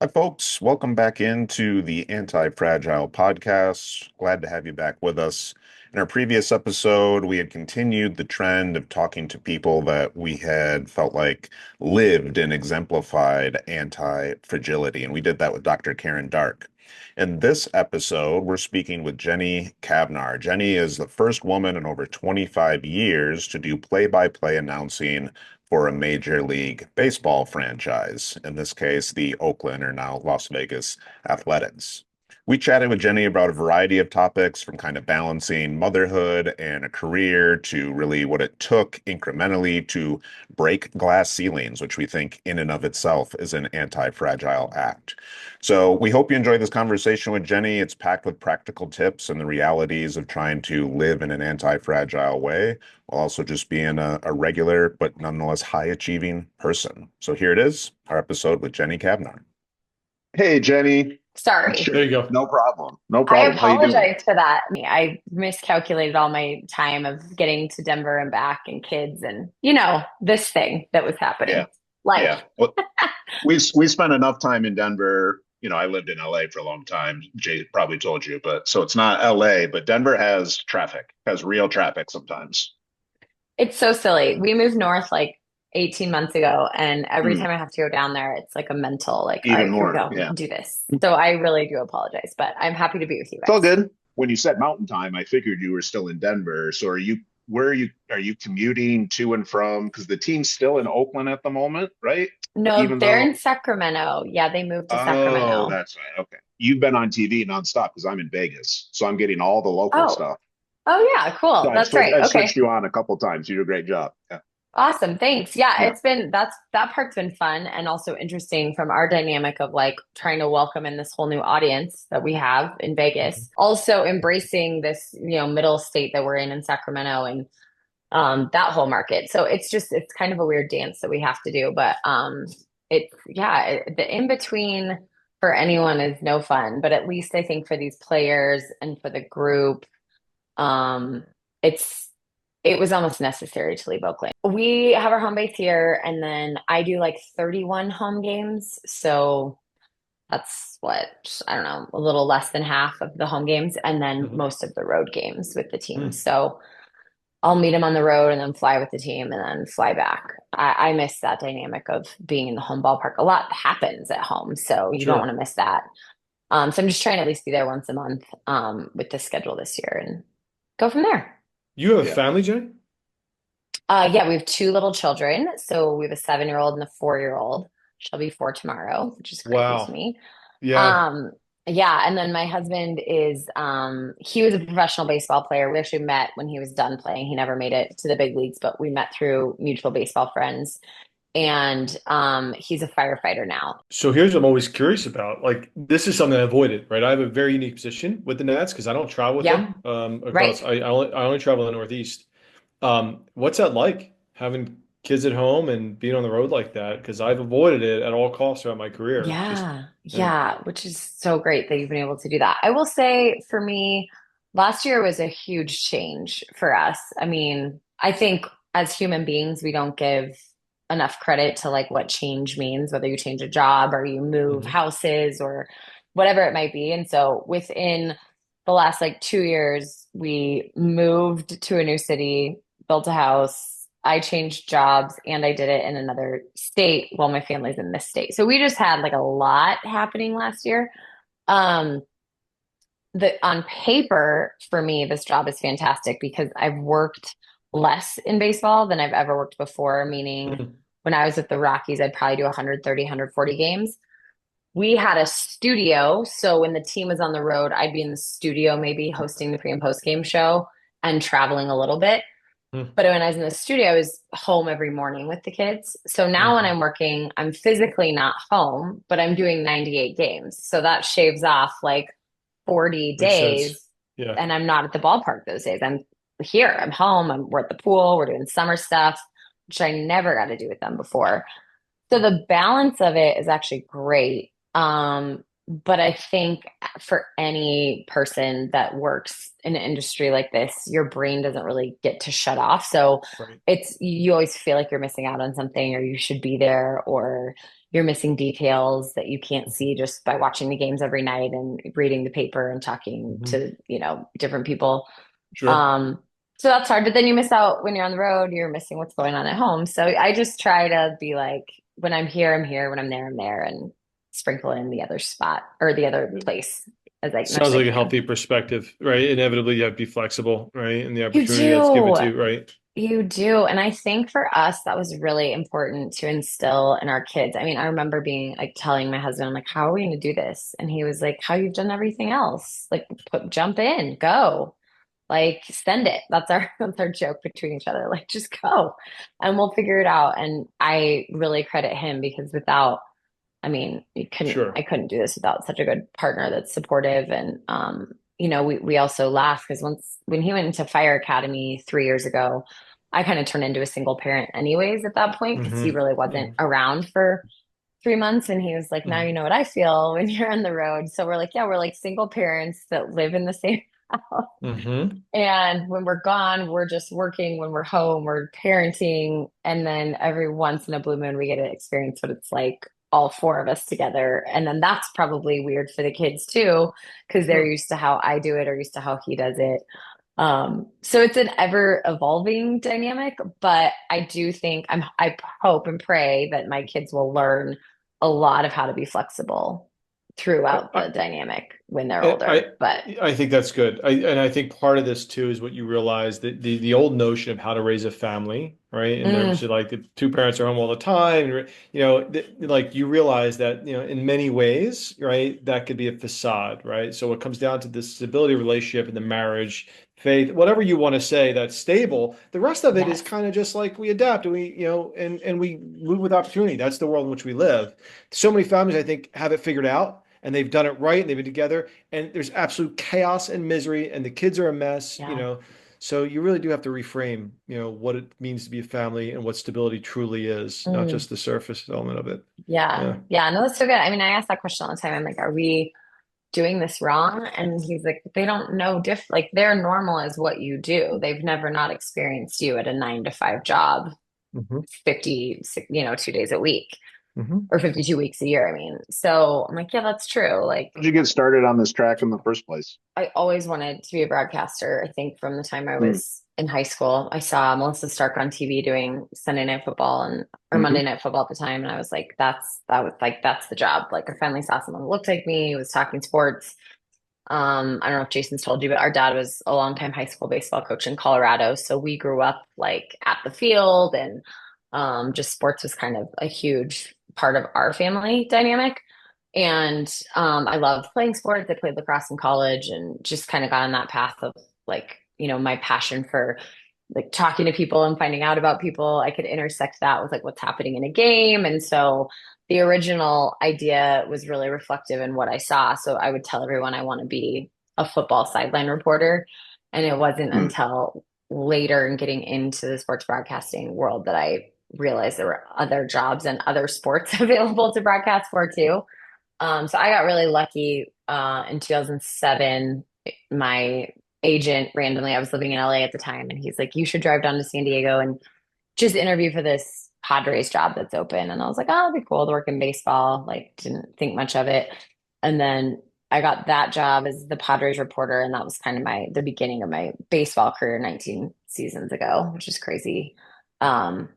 Hi, folks. Welcome back into the Anti-Fragile podcast. Glad to have you back with us. In our previous episode, we had continued the trend of talking to people that we had felt like lived and exemplified anti-fragility, and we did that with Dr. Karen Dark. In this episode, we're speaking with Jenny Cavnar. Jenny is the first woman in over 25 years to do play-by-play announcing for a Major League Baseball franchise, in this case, the Oakland or now Las Vegas Athletics. We chatted with Jenny about a variety of topics from kind of balancing motherhood and a career to really what it took incrementally to break glass ceilings, which we think in and of itself is an anti-fragile act. So we hope you enjoy this conversation with Jenny. It's packed with practical tips and the realities of trying to live in an anti-fragile way while also just being a regular but nonetheless high-achieving person. So here it is, our episode with Jenny Cavnar. Hey, Jenny. Sorry. Sure. There you go. No problem. No I problem. How you doing? apologize for that. I miscalculated all my time of getting to Denver and back and kids and, this thing that was happening. Yeah. Yeah. Life. Well, we spent enough time in Denver. I lived in LA for a long time. Jay probably told you, but so it's not LA, but Denver has traffic, has real traffic sometimes. It's so silly. We moved north like 18 months ago, and every Mm, time I have to go down there, it's like a mental, like, all even right, here we more. go, Yeah. do this. So I really do apologize, but I'm happy to be with you It's all guys. good. When you said mountain time, I figured you were still in Denver. So where are you commuting to and from? Because the team's still in Oakland at the moment, right? No, Even they're in though, Sacramento. Yeah, they moved to oh, Sacramento. that's right. Okay. You've been on TV nonstop because I'm in Vegas. So I'm getting all the local Oh, stuff. oh yeah, So cool. I That's switched right. I switched Okay. you on a couple times. You do a great job. Yeah. Awesome. Thanks. Yeah, Yeah. that part's been fun and also interesting from our dynamic of like trying to welcome in this whole new audience that we have in Vegas. Also embracing this, middle state that we're in Sacramento and that whole market. So it's kind of a weird dance that we have to do, but the in between for anyone is no fun, but at least I think for these players and for the group, um, it's it was almost necessary to leave Oakland. We have our home base here, and then I do like 31 home games. So that's what, I don't know, a little less than half of the home games, and then Mhm. most of the road games with the team. Hmm. So I'll meet them on the road and then fly with the team and then fly back. I miss that dynamic of being in the home ballpark. A lot happens at home, so you don't want Sure. to miss that. So I'm just trying to at least be there once a month with the schedule this year and go from there. You have a Yeah. family, Jay? Yeah, we have two little children. So we have a 7-year-old and a 4-year-old. She'll be 4 tomorrow, which is crazy to Wow. me. Yeah. Um, yeah, and then my husband is he was a professional baseball player. We actually met when he was done playing. He never made it to the big leagues, but we met through mutual baseball friends. And he's a firefighter now. So here's what I'm always curious about. Like, this is something I avoided, right? I have a very unique position with the Nats because I don't travel with Yeah, them across. right. I only travel in the Northeast. What's that like having kids at home and being on the road like that? Because I've avoided it at all costs throughout my career. Just Yeah, yeah. yeah, which is so great that you've been able to do that. I will say for me, last year was a huge change for us. I mean, I think as human beings, we don't give enough credit to like what change means, whether you change a job or you move Hmm. houses or whatever it might be. And so within the last like 2 years, we moved to a new city, built a house. I changed jobs and I did it in another state while my family's in this state. So we just had like a lot happening last year. Um, the on paper for me, this job is fantastic because I've worked less in baseball than I've ever worked before, meaning when I was with the Rockies, I'd probably do 130, 140 games. We had a studio, so when the team was on the road, I'd be in the studio, maybe hosting the pre and post game show and traveling a little bit. But when I was in the studio, I was home every morning with the kids. So now when Hmm. I'm working, I'm physically not home, but I'm doing 98 games. So that shaves off like 40 Makes sense. days, Yeah. and I'm not at the ballpark those days. I'm here, I'm home, we're at the pool, we're doing summer stuff, which I never got to do with them before. So the balance of it is actually great. But I think for any person that works in an industry like this, your brain doesn't really get to shut off. So Right. you always feel like you're missing out on something or you should be there or you're missing details that you can't see just by watching the games every night and reading the paper and talking Hmm. to, different people. Sure. Um, so that's hard, but then you miss out when you're on the road, you're missing what's going on at home. So I just try to be like, when I'm here, I'm here. When I'm there, I'm there, and sprinkle in the other spot or the other place as much as Sounds I like a can. healthy perspective, right? Inevitably, you have to be flexible, right? And the You opportunity that's given do. to you, right? You do. And I think for us, that was really important to instill in our kids. I mean, I remember being like telling my husband, I'm like, how are we going to do this? And he was like, how you've done everything else. Like, jump in, go. Like, send it. That's our joke between each other. Like, just go and we'll figure it out. And I really credit him because I mean, I Sure. couldn't do this without such a good partner that's supportive. And, we also laugh because when he went into fire academy 3 years ago, I kind of turned into a single parent anyways at that point because he Hmm. really wasn't Hmm. around for 3 months. And he was like, now you know what I feel when you're on the road. So we're like, yeah, we're like single parents that live in the same house. Hmm. And when we're gone, we're just working. When we're home, we're parenting. And then every once in a blue moon, we get to experience what it's like, all four of us together. And then that's probably weird for the kids too, because they're Sure. used to how I do it or used to how he does it. So it's an ever evolving dynamic, but I do think I hope and pray that my kids will learn a lot of how to be flexible throughout I, the dynamic when they're I I older. But I think that's good. And I think part of this too is what you realize that the old notion of how to raise a family, right? And there's mm, like the two parents are home all the time, and like you realize that, in many ways, right, that could be a facade, right? So it comes down to the stability of relationship and the marriage, faith, whatever you want to say that's stable. The rest of it is yes. kind of just like we adapt and and we move with opportunity. That's the world in which we live. So many families, I think, have it figured out and they've done it right and they've been together and there's absolute chaos and misery and the kids are a mess, Yeah. so you really do have to reframe, what it means to be a family and what stability truly is, not Mm, just the surface element of it. yeah. Yeah. Yeah. No, that's so good. I mean, I ask that question all the time. I'm like, are we doing this wrong? And he's like, they don't know like their normal is what you do. They've never not experienced you at a 9 to 5 job, Hmm. 50, 2 days a week Hmm. or 52 weeks a year. I mean, so I'm like, yeah, that's true. Like, How'd you get started on this track in the first place? I always wanted to be a broadcaster. I think from the time I Hmm. was in high school, I saw Melissa Stark on TV doing Sunday Night Football and or Hmm. Monday Night Football at the time, and I was like, that's the job. Like, I finally saw someone who looked like me, who was talking sports. I don't know if Jason's told you, but our dad was a longtime high school baseball coach in Colorado, so we grew up like at the field, and just sports was kind of a huge part of our family dynamic. And I loved playing sports. I played lacrosse in college and just kind of got on that path of like, my passion for like talking to people and finding out about people. I could intersect that with like what's happening in a game. And so the original idea was really reflective in what I saw. So I would tell everyone I want to be a football sideline reporter. And it wasn't Hmm. until later in getting into the sports broadcasting world that I realized there were other jobs and other sports available to broadcast for too. So I got really lucky in 2007. My agent randomly, I was living in LA at the time, and he's like, you should drive down to San Diego and just interview for this Padres job that's open. And I was like, oh, it'd be cool to work in baseball. Like, didn't think much of it. And then I got that job as the Padres reporter, and that was kind of the beginning of my baseball career 19 seasons ago, which is crazy. Um,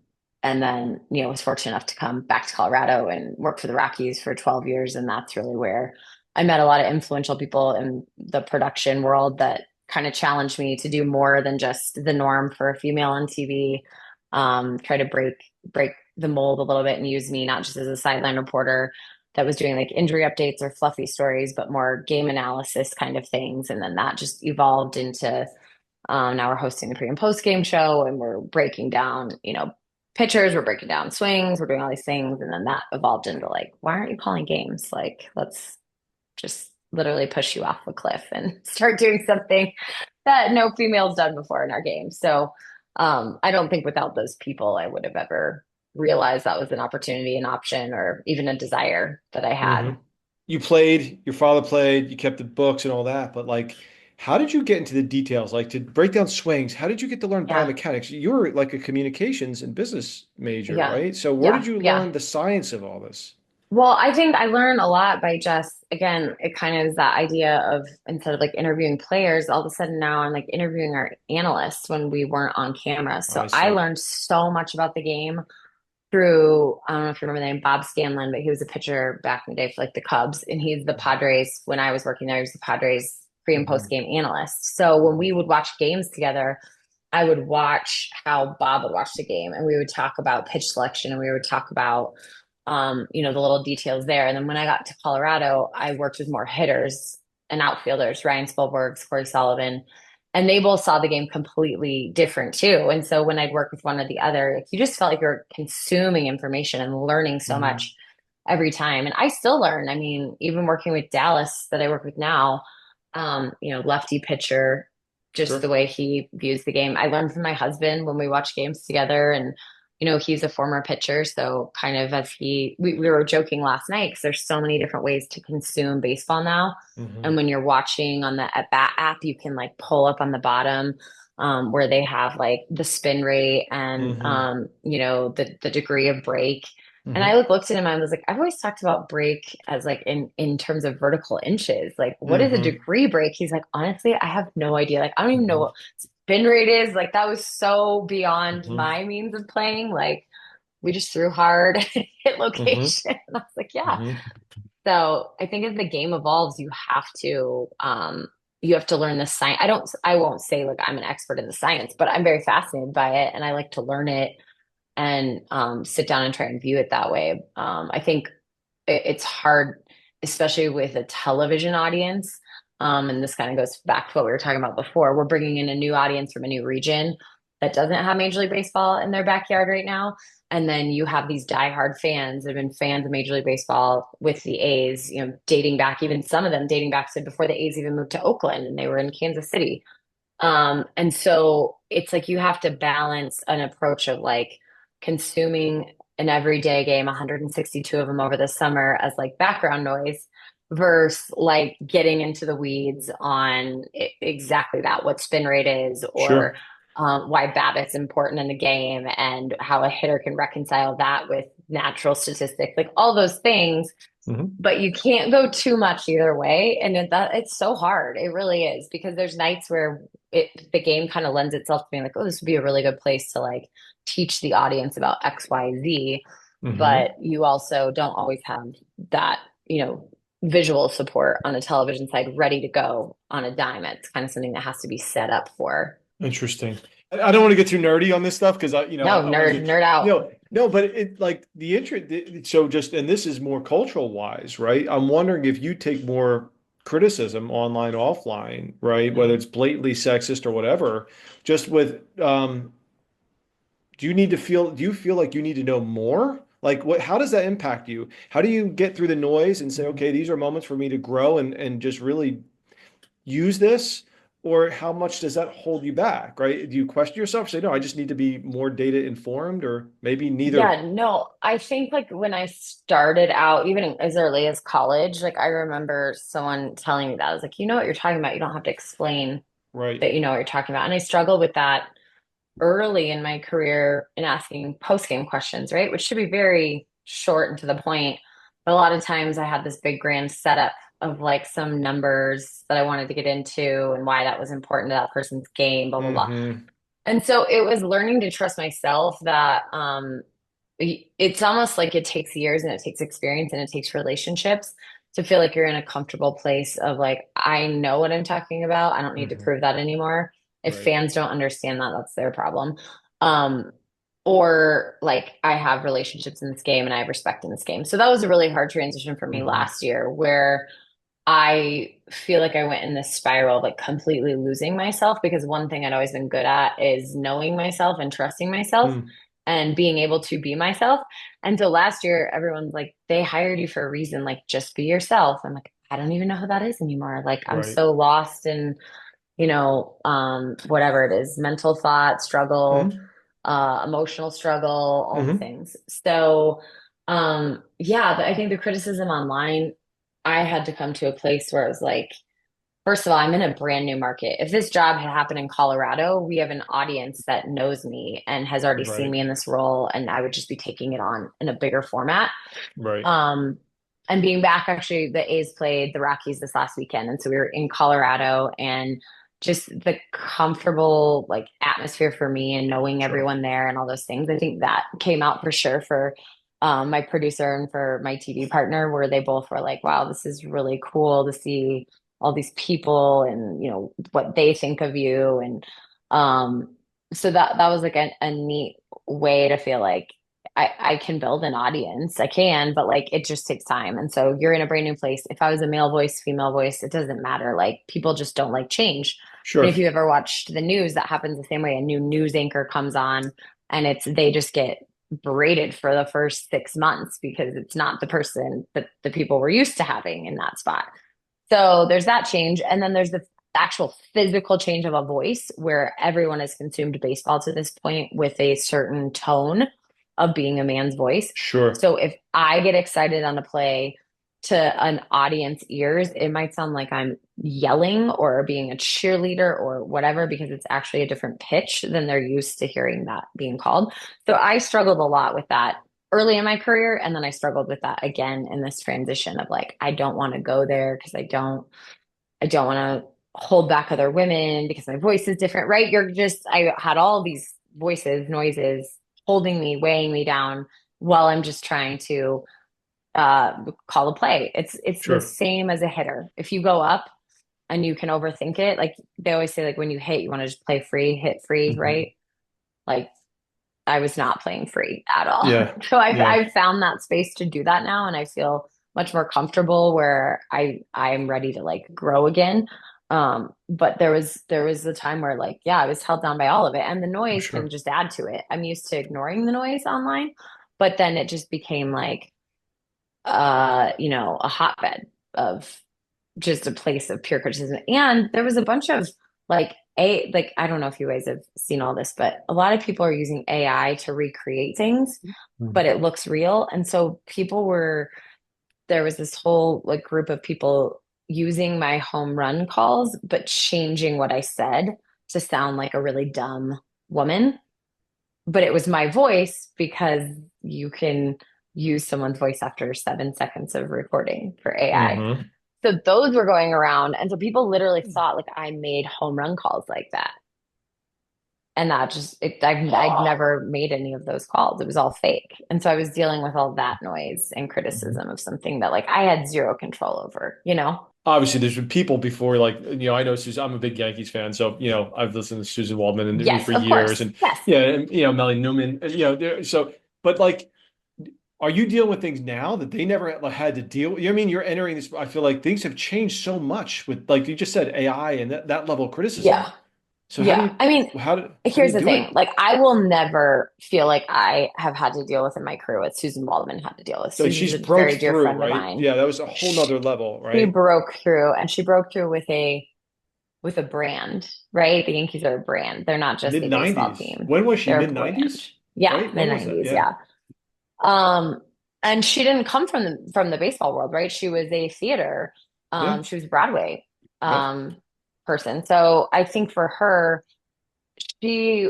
and then, was fortunate enough to come back to Colorado and work for the Rockies for 12 years. And that's really where I met a lot of influential people in the production world that kind of challenged me to do more than just the norm for a female on TV. Try to break the mold a little bit and use me not just as a sideline reporter that was doing like injury updates or fluffy stories, but more game analysis kind of things. And then that just evolved into now we're hosting the pre and post game show and we're breaking down, pitchers, we're breaking down swings, we're doing all these things. And then that evolved into like, why aren't you calling games? Like, let's just literally push you off a cliff and start doing something that no female's done before in our game. So I don't think without those people, I would have ever realized that was an opportunity, an option, or even a desire that I Hmm. had. You played, your father played, you kept the books and all that, but like, how did you get into the details? Like to break down swings, how did you get to learn Yeah. biomechanics? You were like a communications and business major, Yeah. right? So where did Yeah. you Yeah. learn the science of all this? Well, I think I learned a lot by just, again, it kind of is that idea of instead of like interviewing players, all of a sudden now I'm like interviewing our analysts when we weren't on camera. So I I see. learned so much about the game through, I don't know if you remember the name, Bob Scanlon, but he was a pitcher back in the day for like the Cubs. And he's the Padres, when I was working there, he was the Padres pre and post Hmm. game analyst. So when we would watch games together, I would watch how Bob would watch the game and we would talk about pitch selection and we would talk about the little details there. And then when I got to Colorado, I worked with more hitters and outfielders, Ryan Spilbergs, Corey Sullivan, and they both saw the game completely different too. And so when I'd work with one or the other, like, you just felt like you're consuming information and learning so Hmm. much every time. And I still learn. I mean, even working with Dallas that I work with now, lefty pitcher, just the Sure. way he views the game. I learned from my husband when we watch games together, and he's a former pitcher, so kind of as we were joking last night because there's so many different ways to consume baseball now. And Hmm. when you're watching on the at bat app, you can like pull up on the bottom where they have like the spin rate and Hmm. the degree of break. And I Hmm. looked at him and I was like, I've always talked about break as like in terms of vertical inches. Like, what is a Hmm. degree break? He's like, honestly, I have no idea. Like, I don't even know Hmm. what spin rate is. Like, that was so beyond Hmm. my means of playing. Like, we just threw hard, hit Hmm. location. And I was like, yeah. Hmm. So I think as the game evolves, you have to learn the science. I won't say like I'm an expert in the science, but I'm very fascinated by it and I like to learn it and sit down and try and view it that way. I think it's hard, especially with a television audience. And this kind of goes back to what we were talking about before. We're bringing in a new audience from a new region that doesn't have Major League Baseball in their backyard right now. And then you have these diehard fans that have been fans of Major League Baseball with the A's, dating back, even some of them dating back to before the A's even moved to Oakland and they were in Kansas City. And so it's like you have to balance an approach of like consuming an everyday game, 162 of them over the summer as like background noise versus like getting into the weeds on exactly that, what spin rate is or Sure. why BABIP's important in the game and how a hitter can reconcile that with natural statistics, like all those things, Hmm. but you can't go too much either way. And it's so hard. It really is because there's nights where the game kind of lends itself to being like, oh, this would be a really good place to like teach the audience about X, Y, Z. Hmm. But you also don't always have that, visual support on the television side ready to go on a dime. It's kind of something that has to be set up for. Interesting. I don't want to get too nerdy on this stuff because No, I want to nerd out. no, but it like the interest. So just, and this is more cultural wise, right? I'm wondering if you take more criticism online, offline, right? Whether it's blatantly sexist or whatever, just with, do you feel like you need to know more? Like how does that impact you? How do you get through the noise and say, okay, these are moments for me to grow and just really use this, or how much does that hold you back, right? Do you question yourself, say, no, I just need to be more data informed, or maybe neither? Yeah, no, I think like when I started out, even as early as college, like I remember someone telling me that. I was like, you know what you're talking about. You don't have to explain Right. that you know what you're talking about. And I struggled with that early in my career in asking post-game questions, right? Which should be very short and to the point. But a lot of times I had this big grand setup of like some numbers that I wanted to get into and why that was important to that person's game, blah, blah, blah. Hmm. And so it was learning to trust myself that it's almost like it takes years and it takes experience and it takes relationships to feel like you're in a comfortable place of like, I know what I'm talking about. I don't need to Hmm. prove that anymore. If Right. fans don't understand that, that's their problem. Um, or like I have relationships in this game and I have respect in this game. So that was a really hard transition for me Hmm. last year where I feel like I went in this spiral of like completely losing myself because one thing I'd always been good at is knowing myself and trusting myself Hmm. and being able to be myself. And so last year, everyone's like, they hired you for a reason, like just be yourself. I'm like, I don't even know who that is anymore. Like I'm Right. so lost in, whatever it is, mental thought, struggle, Hmm. emotional struggle, all the Hmm. things. So, yeah, I think the criticism online, I had to come to a place where it was like, First of all, I'm in a brand new market. If this job had happened in Colorado, we have an audience that knows me and has already seen Right. me in this role, and I would just be taking it on in a bigger format. Right. Um, and being back, actually, the A's played the Rockies this last weekend, and so we were in Colorado, and just the comfortable like atmosphere for me and knowing Sure. everyone there and all those things. I think that came out for sure for my producer and for my TV partner, where they both were like, "Wow, this is really cool to see all these people and what they think of you." And um, so that was like a neat way to feel like I can build an audience. I can, but like it just takes time. And so you're in a brand new place. If I was a male voice, female voice, it doesn't matter. Like people just don't like change. And if Sure. you ever watched the news, that happens the same way. A new news anchor comes on and they just get berated for the first 6 months because it's not the person that the people were used to having in that spot. So there's that change. And then there's the actual physical change of a voice where everyone has consumed baseball to this point with a certain tone of being a man's voice. Sure. So if I get excited on a play to an audience ears, it might sound like I'm yelling or being a cheerleader or whatever because it's actually a different pitch than they're used to hearing that being called. So I struggled a lot with that early in my career. And then I struggled with that again in this transition of like, I don't want to go there because I don't want to hold back other women because my voice is different, right? I had all these voices, noises holding me, weighing me down while I'm just trying to call a play. It's the Sure. same as a hitter. If you go up and you can overthink it, like they always say, like when you hit, you want to just play free, hit free, Hmm. right? Like I was not playing free at all. Yeah. So Yeah. I've found that space to do that now, and I feel much more comfortable where I'm ready to like grow again. But there was a time where like yeah, I was held down by all of it, and the I'm noise can sure. just add to it. I'm used to ignoring the noise online, but then it just became like a hotbed of just a place of pure criticism. And there was a bunch of like I don't know if you guys have seen all this, but a lot of people are using AI to recreate things, but Mhm. it looks real. And so there was this whole like group of people using my home run calls, but changing what I said to sound like a really dumb woman. But it was my voice because you can use someone's voice after 7 seconds of recording for AI. Mhm. So those were going around. And so people literally thought like I made home run calls like that. And I'd never made any of those calls. It was all fake. And so I was dealing with all that noise and Mhm. criticism of something that like I had zero control over. Obviously, there's been people before, like, I know Susan, I'm a big Yankees fan. So, I've listened to Susan Waldman and Yes, for of years course. and, Yes. yeah, and, Melly Newman, and, but like, are you dealing with things now that they never had to deal with? I mean, you're entering this, I feel like things have changed so much with, like you just said, AI and that level of criticism. Yeah. So Yeah. I mean, how do here's you the do thing. it? Like, I will never feel like I have had to deal with in my career what Susan Waldman had to deal with. Like Susan's she's a broke very dear through, friend of right? mine. Yeah, that was a whole She nother level, she right? broke through, and she broke through with a brand, right? The Yankees are a brand. They're not just Mid a baseball 90s. team. When was she? They're Mid a brand. 90s? Yeah, Right? mid When was that? 90s, Yeah. yeah. And she didn't come from the baseball world, right? She was a theater. Yeah. She was a Broadway Yep. um person. So I think for her, she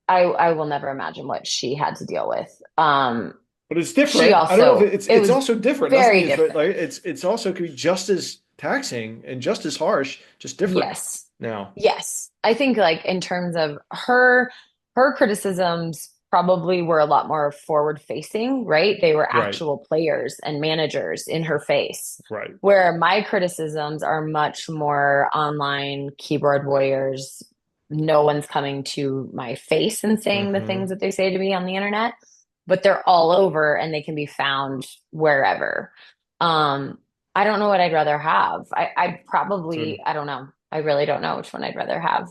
I will never imagine what she had to deal with. But it's She different. I don't know if also it it's was also different. That's the very thing is right, different. like it's also could be just as taxing and just as harsh, just different Yes. now. Yes. I think like in terms of her criticisms probably were a lot more forward facing, right? They were Right. actual players and managers in her face. Right. Where my criticisms are much more online keyboard warriors. No one's coming to my face and saying the things Hmm. that they say to me on the internet, but they're all over and they can be found wherever. Um, I don't know what I'd rather have. So I don't know. I really don't know which one I'd rather have.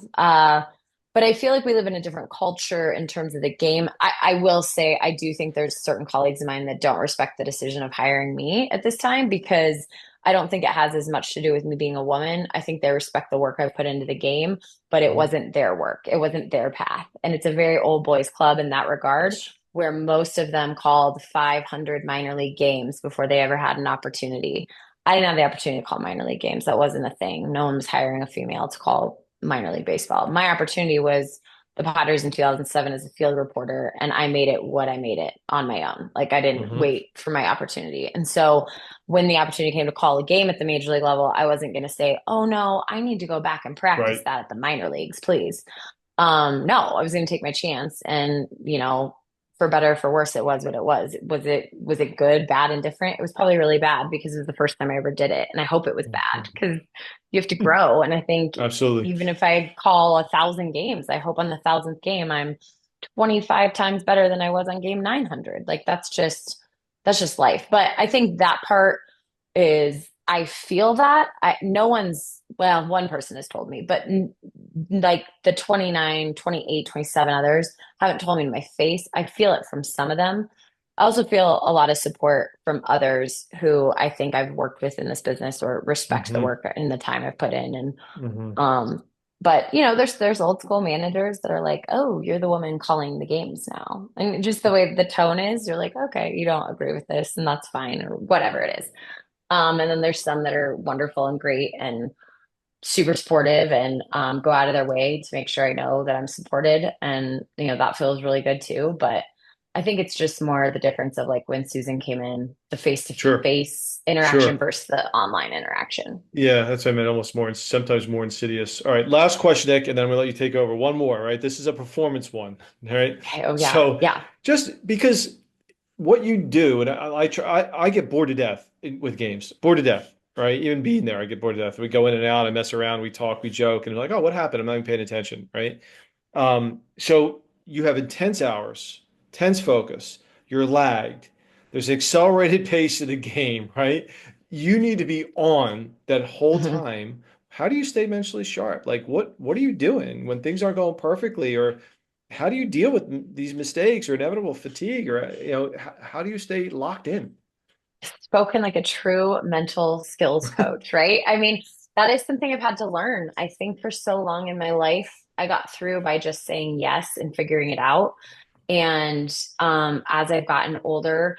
But I feel like we live in a different culture in terms of the game. I will say I do think there's certain colleagues of mine that don't respect the decision of hiring me at this time because I don't think it has as much to do with me being a woman. I think they respect the work I've put into the game, but it mhm. wasn't their work. It wasn't their path. And it's a very old boys club in that regard, Yes. where most of them called 500 minor league games before they ever had an opportunity. I didn't have the opportunity to call minor league games. That wasn't a thing. No one was hiring a female to call minor league baseball. My opportunity was the Padres in 2007 as a field reporter, and I made it what I made it on my own. Like I didn't Hmm. wait for my opportunity. And so when the opportunity came to call a game at the major league level, I wasn't going to say, "Oh no, I need to go back and practice Right. that at the minor leagues, please." No, I was going to take my chance, and for better or for worse, it was what it was. Was it good, bad, and different? It was probably really bad because it was the first time I ever did it, and I hope it was bad because you have to grow. And I think Absolutely. even if I call 1,000 games, I hope on the 1,000th game I'm 25 times better than I was on game 900. Like that's just life. But I think that part is I feel that no one's, well, one person has told me, but like the 29, 28, 27 others haven't told me to my face. I feel it from some of them. I also feel a lot of support from others who I think I've worked with in this business or respect the Hmm. work and the time I've put in. And Hmm. um, but there's old school managers that are like, "Oh, you're the woman calling the games now," and just the way the tone is, you're like, "Okay, you don't agree with this, and that's fine," or whatever it is. And then there's some that are wonderful and great and super supportive and go out of their way to make sure I know that I'm supported. And, that feels really good too. But I think it's just more the difference of like when Susan came in, the face to Sure. face interaction Sure. versus the online interaction. Yeah, that's what I meant. Almost more, sometimes more insidious. All right, last question, Nick, and then I'm gonna let you take over. One more, right? This is a performance one. All right. Okay. Oh, yeah. So Yeah. just because what you do, and I try, I get bored to death with games, bored to death, right? Even being there, I get bored to death. We go in and out, I mess around, we talk, we joke, and like, oh, what happened? I'm not even paying attention, right? So you have intense hours, tense focus, you're lagged. There's an accelerated pace of the game, right? You need to be on that whole Mhm. time. How do you stay mentally sharp? Like what are you doing when things aren't going perfectly, or how do you deal with these mistakes or inevitable fatigue, or how do you stay locked in? Spoken like a true mental skills coach, right? I mean, that is something I've had to learn. I think for so long in my life, I got through by just saying yes and figuring it out. And as I've gotten older,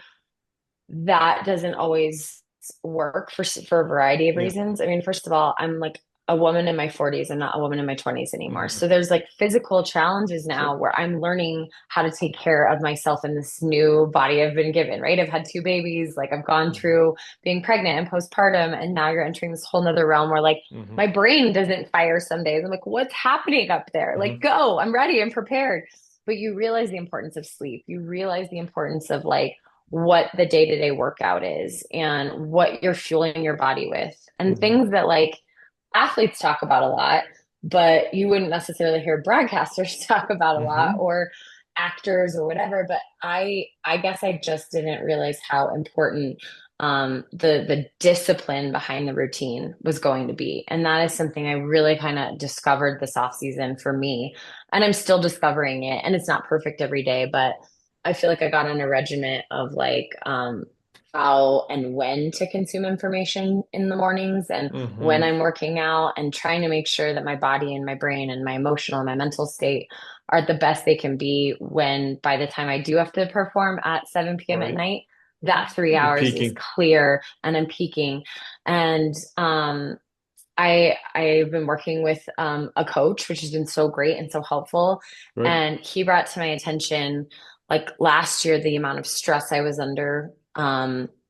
that doesn't always work for a variety of Yeah. reasons. I mean, first of all, I'm like a woman in my 40s. I'm not a woman in my 20s anymore. Hmm. So there's like physical challenges now Sure. where I'm learning how to take care of myself in this new body I've been given, right? I've had two babies, like I've gone Hmm. through being pregnant and postpartum, and now you're entering this whole nother realm where like Hmm. my brain doesn't fire some days. I'm like, what's happening up there? Like, Hmm. go, I'm ready, I'm prepared. But you realize the importance of sleep. You realize the importance of like what the day-to-day workout is and what you're fueling your body with and Hmm. things that like athletes talk about a lot, but you wouldn't necessarily hear broadcasters talk about a lot Hmm. or actors or whatever. But I guess I just didn't realize how important the discipline behind the routine was going to be. And that is something I really kind of discovered this off season for me. And I'm still discovering it. And it's not perfect every day, but I feel like I got on a regiment of like how and when to consume information in the mornings and when Hmm. I'm working out and trying to make sure that my body and my brain and my emotional and my mental state are the best they can be when by the time I do have to perform at 7 p.m. at Right. night, that three You're hours is peaking. clear and I'm peaking. And I've been working with a coach, which has been so great and so helpful. Right. And he brought to my attention, like last year, the amount of stress I was under.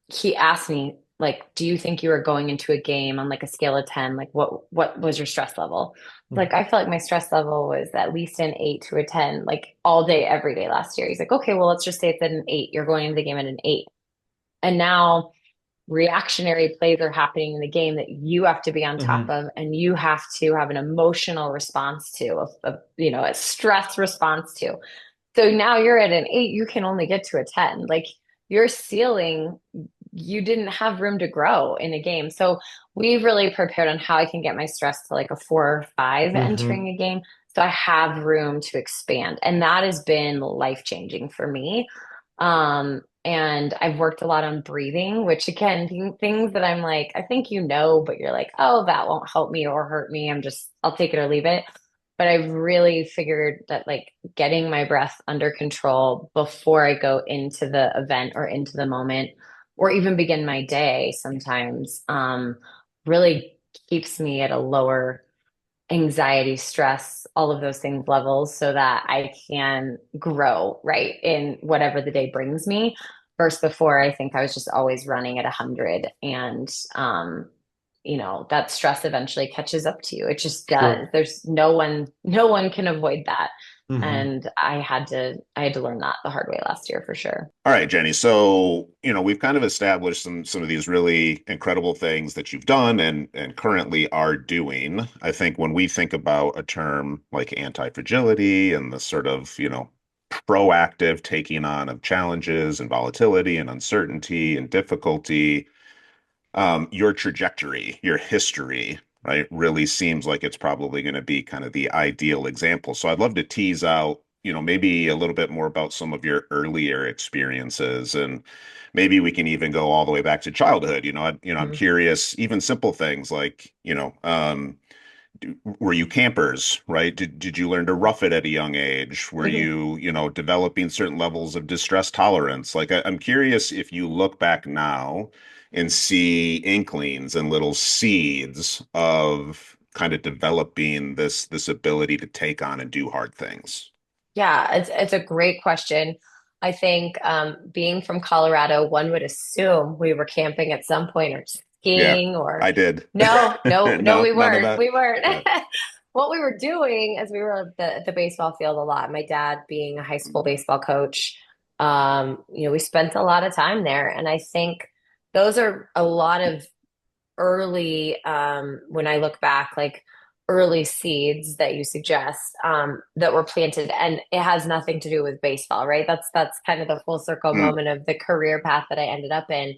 He asked me, like, "Do you think you were going into a game on like a scale of 10? Like, what was your stress level?" Like, I felt like my stress level was at least an 8 to a 10, like all day, every day last year. He's like, "Okay, well, let's just say it's at an 8. You're going into the game at an 8." And now reactionary plays are happening in the game that you have to be on top Hmm. of and you have to have an emotional response to a stress response to. So now you're at an 8, you can only get to a 10. Like your ceiling, you didn't have room to grow in a game. So we've really prepared on how I can get my stress to like a 4 or 5 Hmm. entering a game, so I have room to expand. And that has been life changing for me. And I've worked a lot on breathing, which again, things that I'm like, I think but you're like, oh, that won't help me or hurt me. I'll take it or leave it. But I've really figured that like getting my breath under control before I go into the event or into the moment or even begin my day sometimes, really keeps me at a lower anxiety, stress, all of those things levels so that I can grow right in whatever the day brings me. Versus before, I think I was just always running at 100 and, that stress eventually catches up to you. It just does. Sure. There's no one can avoid that. Hmm. And I had to learn that the hard way last year for sure. All right, Jenny. So, we've kind of established some of these really incredible things that you've done and currently are doing. I think when we think about a term like anti-fragility and the sort of, proactive taking on of challenges and volatility and uncertainty and difficulty, your trajectory, your history, right, really seems like it's probably going to be kind of the ideal example. So I'd love to tease out, maybe a little bit more about some of your earlier experiences, and maybe we can even go all the way back to childhood. I'm Mhm. curious, even simple things like, were you campers, right? Did you learn to rough it at a young age? Were you, developing certain levels of distress tolerance? Like I'm curious if you look back now and see inklings and little seeds of kind of developing this ability to take on and do hard things. Yeah, it's a great question. I think being from Colorado, one would assume we were camping at some point or Yeah, skiing or I did. no, no, no, No, we none of weren't. that. We weren't. Yeah. What we were doing is we were at the baseball field a lot. My dad being a high school baseball coach, we spent a lot of time there. And I think those are a lot of early when I look back, like early seeds that you suggest that were planted, and it has nothing to do with baseball, right? That's kind of the full circle Mm. moment of the career path that I ended up in.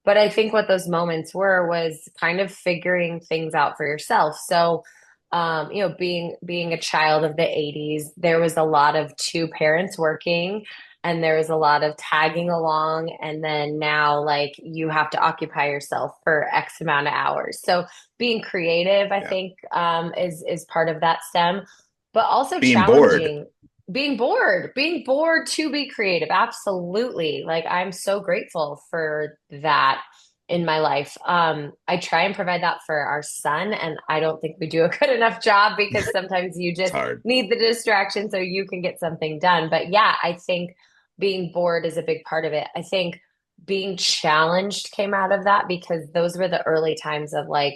But I think what those moments were was kind of figuring things out for yourself. So being a child of the 80s, there was a lot of two parents working and there was a lot of tagging along. And then now, like, you have to occupy yourself for X amount of hours. So being creative, I Yeah. think, is part of that stem, but also Being bored. challenging. Being bored to be creative. Absolutely. Like, I'm so grateful for that in my life. I try and provide that for our son, and I don't think we do a good enough job because sometimes you It's just hard. need the distraction so you can get something done. But yeah, I think being bored is a big part of it. I think being challenged came out of that because those were the early times of like,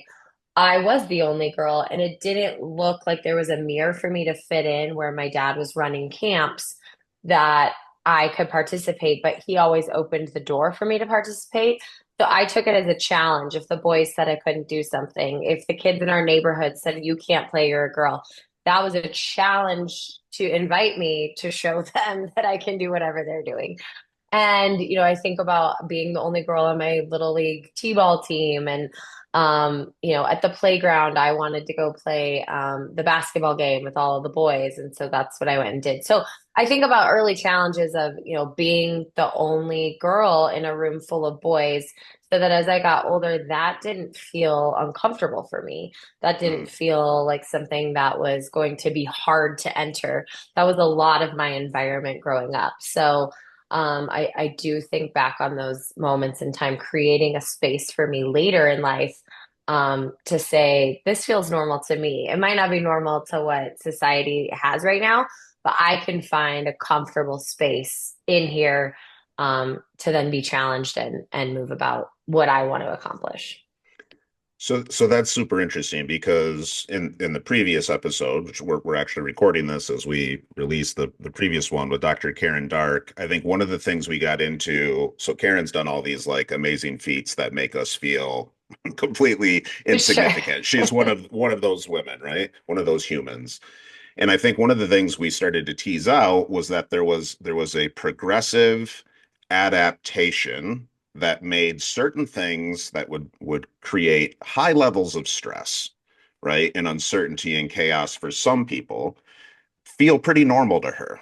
I was the only girl, and it didn't look like there was a mirror for me to fit in where my dad was running camps that I could participate, but he always opened the door for me to participate. So I took it as a challenge. If the boys said I couldn't do something, if the kids in our neighborhood said, you can't play, you're a girl, that was a challenge to invite me to show them that I can do whatever they're doing. And, I think about being the only girl on my little league t-ball team. And, at the playground, I wanted to go play the basketball game with all of the boys. And so that's what I went and did. So I think about early challenges of, being the only girl in a room full of boys. So that as I got older, that didn't feel uncomfortable for me. That Mm. didn't feel like something that was going to be hard to enter. That was a lot of my environment growing up. So, I do think back on those moments in time, creating a space for me later in life to say, this feels normal to me. It might not be normal to what society has right now, but I can find a comfortable space in here to then be challenged and move about what I want to accomplish. So that's super interesting because in the previous episode, which we're actually recording this as we release the previous one with Dr. Karen Dark, I think one of the things we got into, so Karen's done all these like amazing feats that make us feel completely Sure. insignificant. She's one of those women, right? One of those humans. And I think one of the things we started to tease out was that there was a progressive adaptation that made certain things that would create high levels of stress, right? And uncertainty and chaos for some people feel pretty normal to her,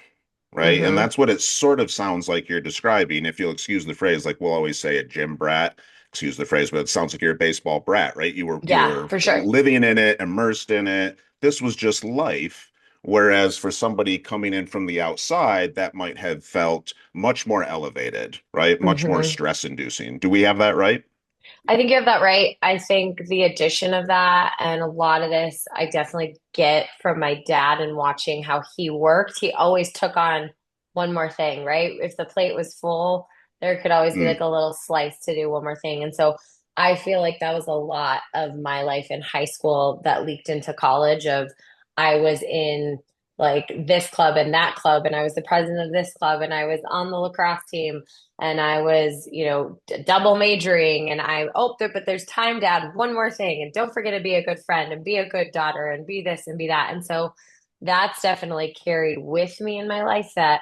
right? And Hmm. that's what it sort of sounds like you're describing. If you'll excuse the phrase, like we'll always say a gym brat, excuse the phrase, but it sounds like you're a baseball brat, right? You were you Yeah, were for sure. living in it, immersed in it. This was just life. Whereas for somebody coming in from the outside, that might have felt much more elevated, right? Much more Hmm. stress inducing. Do we have that right? I think you have that right. I think the addition of that and a lot of this I definitely get from my dad and watching how he worked. He always took on one more thing, right? If the plate was full, there could always be Mm, like a little slice to do one more thing. And so I feel like that was a lot of my life in high school that leaked into college of I was in like this club and that club and I was the president of this club and I was on the lacrosse team and I was, double majoring and but there's time to add one more thing and don't forget to be a good friend and be a good daughter and be this and be that. And so that's definitely carried with me in my life that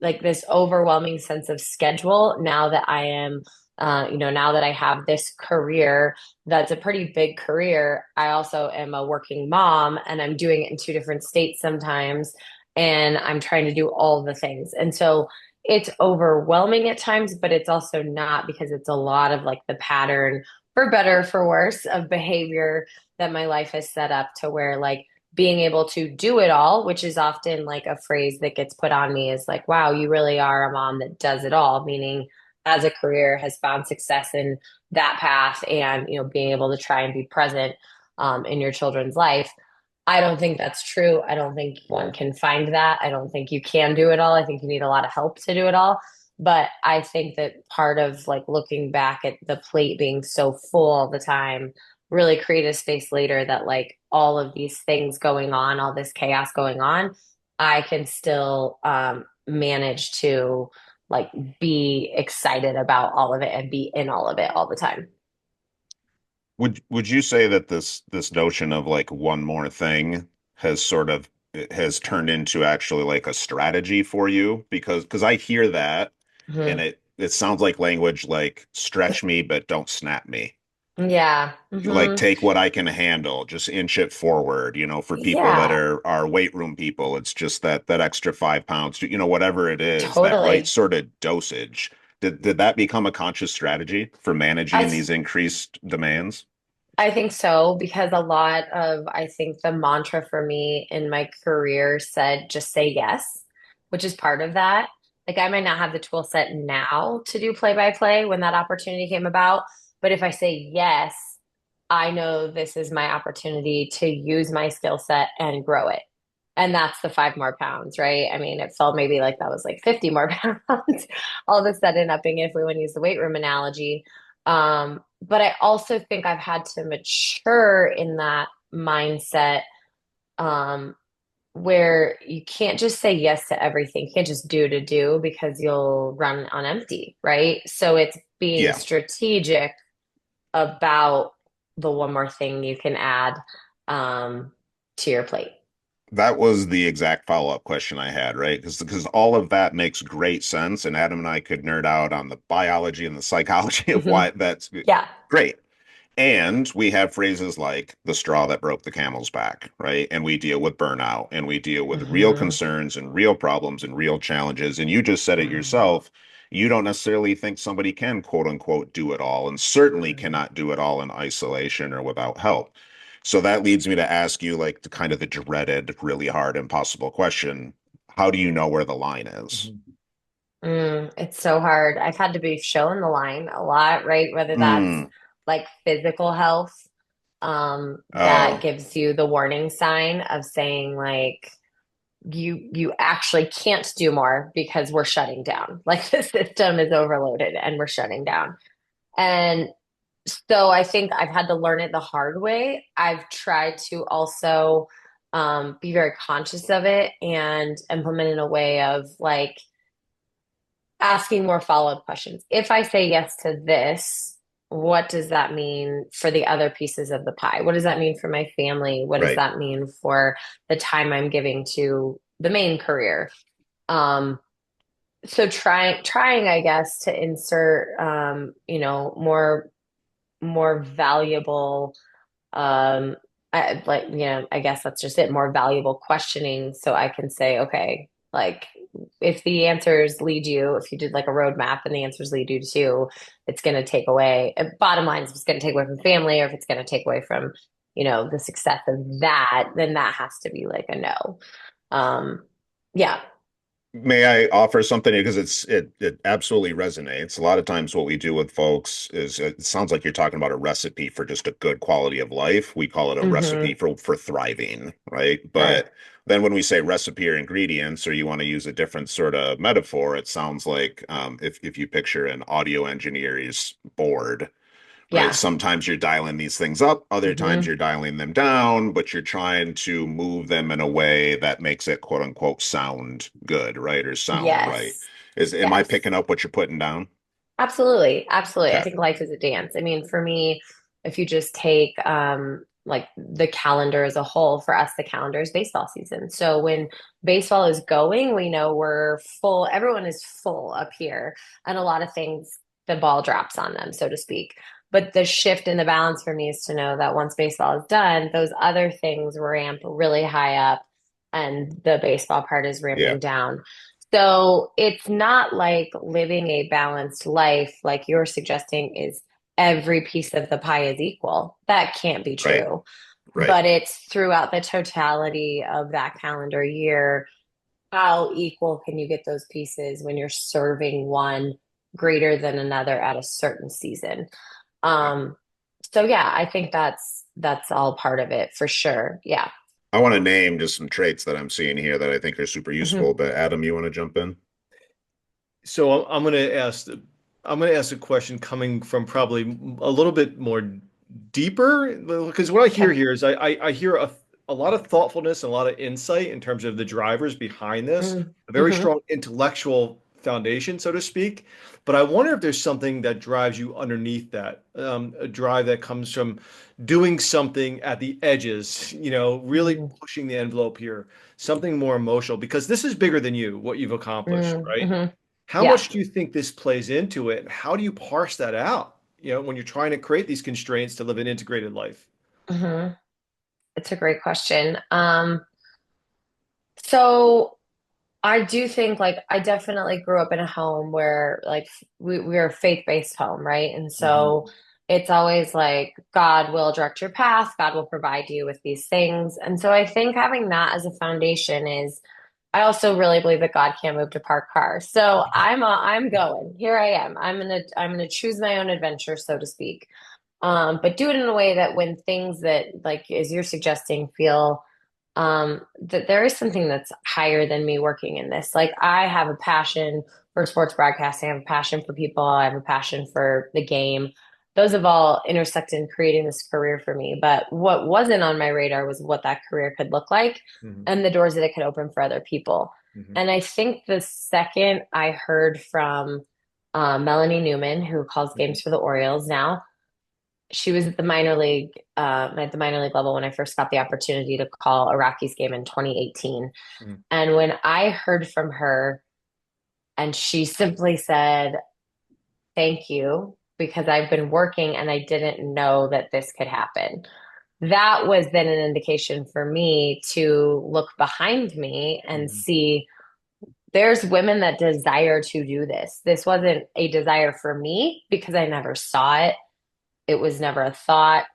like this overwhelming sense of schedule now that I am now that I have this career that's a pretty big career. I also am a working mom and I'm doing it in two different states sometimes and I'm trying to do all the things. And so it's overwhelming at times, but it's also not because it's a lot of like the pattern, for better, or for worse, of behavior that my life has set up to where like being able to do it all, which is often like a phrase that gets put on me is like, wow, you really are a mom that does it all, meaning as a career has found success in that path and, being able to try and be present in your children's life. I don't think that's true. I don't think one can find that. I don't think you can do it all. I think you need a lot of help to do it all. But I think that part of like looking back at the plate being so full all the time really create a space later that like all of these things going on, all this chaos going on, I can still manage to like be excited about all of it and be in all of it all the time. would you say that this notion of like one more thing has sort of has turned into actually like a strategy for you? Because I hear that and Hmm. it sounds like language like stretch me but don't snap me. Yeah. Like Hmm. take what I can handle, just inch it forward, for people that Yeah. are weight room people, it's just that extra 5 pounds, whatever it is, that right Totally. sort of dosage. Did that become a conscious strategy for I managing these increased demands? I think so because a lot of I think the mantra for me in my career said just say yes, which is part of that. Like I might not have the tool set now to do play by play when that opportunity came about, but if I say yes, I know this is my opportunity to use my skill set and grow it. And that's the 5 more pounds, right? I mean, it felt maybe like that was like 50 more pounds all of a sudden upping if we want to use the weight room analogy. But I also think I've had to mature in that mindset um, where you can't just say yes to everything. You can't just do to do because you'll run on empty, right? So it's being Yeah. strategic about the one more thing you can add um, to your plate. That was the exact follow-up question I had, right? Because all of that makes great sense, and Adam and I could nerd out on the biology and the psychology of Hmm. why that's Yeah. great. And we have phrases like the straw that broke the camel's back, right? And we deal with burnout and we deal with real Hmm. concerns and real problems and real challenges. And you just said it Hmm. yourself. You don't necessarily think somebody can, quote unquote, do it all, and certainly cannot do it all in isolation or without help. So that leads me to ask you, like, the kind of the dreaded, really hard, impossible question. How do you know where the line is? Mhm. It's so hard. I've had to be shown the line a lot, right? Whether that's Mm. like physical health, that Oh, gives you the warning sign of saying like you actually can't do more because we're shutting down. Like the system is overloaded and we're shutting down. And so I think I've had to learn it the hard way. I've tried to also be very conscious of it and implement in a way of like asking more follow-up questions. If I say yes to this, what does that mean for the other pieces of the pie? What does that mean for my family? What does right. that mean for the time I'm giving to the main career? Um, so trying, I guess, to insert more valuable I guess that's just it, more valuable questioning so I can say, okay, like if the answers lead you, if you did like a roadmap and the answers lead you to, it's going to take away, bottom line is if it's going to take away from family or if it's going to take away from the success of that, then that has to be like a no. Yeah. May I offer something because it absolutely resonates. A lot of times what we do with folks is it sounds like you're talking about a recipe for just a good quality of life. We call it a recipe Hmm. for thriving, right? Sure. But then when we say recipe or ingredients, or you want to use a different sort of metaphor, it sounds like if you picture an audio engineer's board, right? Yeah. Sometimes you're dialing these things up, other times Hmm. you're dialing them down, but you're trying to move them in a way that makes it quote unquote sound good, right? Or sound right. Yes. Am I Yes. picking up what you're putting down? Absolutely. Absolutely. I Okay. think life is a dance. I mean, for me, if you just take like the calendar as a whole, for us, the calendar is baseball season. So when baseball is going, we know we're full, everyone is full up here, and a lot of things, the ball drops on them, so to speak. But the shift in the balance for me is to know that once baseball is done, those other things ramp really high up and the baseball part is Yeah. ramping down. So it's not like living a balanced life, like you're suggesting, is every piece of the pie is equal. That can't be Right. true. Right. But it's throughout the totality of that calendar year. How equal can you get those pieces when you're serving one greater than another at a certain season? Yeah. Um, so yeah, I think that's all part of it for sure. Yeah. I want to name just some traits that I'm seeing here that I think are super useful, Hmm. but Adam, you want to jump in? So I'm going to ask a question coming from probably a little bit more deeper, because what I hear Okay. here is I hear a lot of thoughtfulness and a lot of insight in terms of the drivers behind this, a very Mm-hmm. strong intellectual foundation, so to speak. But I wonder if there's something that drives you underneath that, a drive that comes from doing something at the edges, really Mm-hmm. pushing the envelope here, something more emotional, because this is bigger than you, what you've accomplished, right? Mm-hmm. How Yeah. much do you think this plays into it? How do you parse that out? When you're trying to create these constraints to live an integrated life. Mm-hmm. It's a great question. So I do think like I definitely grew up in a home where like we're a faith-based home, right? And Hmm. so it's always like God will direct your path, God will provide you with these things. And so I think having that as a foundation is I also really believe that God can't move to park cars. So I'm going. Here I am. I'm gonna choose my own adventure, so to speak. But do it in a way that when things that like as you're suggesting feel that there is something that's higher than me working in this. Like I have a passion for sports broadcasting, I have a passion for people, I have a passion for the game. Those have all intersected in creating this career for me. But what wasn't on my radar was what that career could look like Hmm. and the doors that it could open for other people. Hmm. And I think the second I heard from Melanie Newman, who calls games for the Orioles now, she was at the minor league level when I first got the opportunity to call a Rockies game in 2018. Hmm. And when I heard from her and she simply said, "Thank you, because I've been working and I didn't know that this could happen." That was then an indication for me to look behind me and Hmm. see there's women that desire to do this. This wasn't a desire for me because I never saw it. It was never a thought.